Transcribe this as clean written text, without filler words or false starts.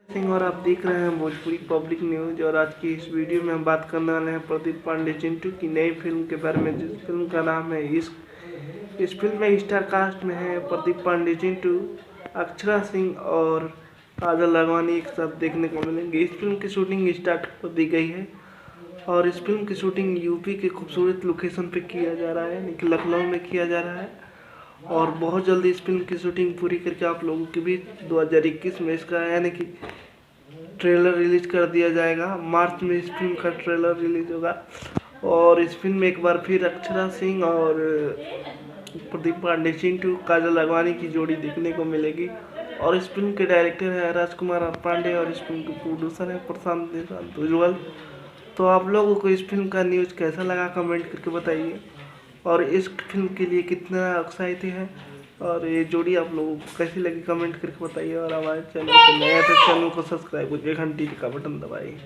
सिंह और आप देख रहे हैं भोजपुरी पब्लिक न्यूज। और आज की इस वीडियो में हम बात करने वाले हैं प्रदीप पांडे चिंटू की नई फिल्म के बारे में, जिस फिल्म का नाम है इश्क। इस फिल्म में स्टार कास्ट में है प्रदीप पांडे चिंटू, अक्षरा सिंह और काजल राघवानी एक साथ देखने को मिलेंगे। इस फिल्म की शूटिंग स्टार्ट कर दी गई है और इस फिल्म की शूटिंग यूपी के खूबसूरत लोकेशन पे किया जा रहा है, यानी कि लखनऊ में किया जा रहा है। और बहुत जल्दी इस फिल्म की शूटिंग पूरी करके आप लोगों के बीच 2021 में इसका यानी कि ट्रेलर रिलीज कर दिया जाएगा। मार्च में इस फिल्म का ट्रेलर रिलीज होगा और इस फिल्म में एक बार फिर अक्षरा सिंह और प्रदीप पांडे चिंटू, काजल राघवानी की जोड़ी देखने को मिलेगी। और इस फिल्म के डायरेक्टर है राजकुमार पांडे और इस फिल्म के प्रोड्यूसर है प्रशांत निशांत उज्ज्वल। तो आप लोगों को इस फिल्म का न्यूज़ कैसा लगा कमेंट करके बताइए, और इस फिल्म के लिए कितना उत्साहित है और ये जोड़ी आप लोगों को कैसी लगी कमेंट करके बताइए। और हमारे चैनल को नया तो चैनल को सब्सक्राइब करिए, घंटी का बटन दबाइए।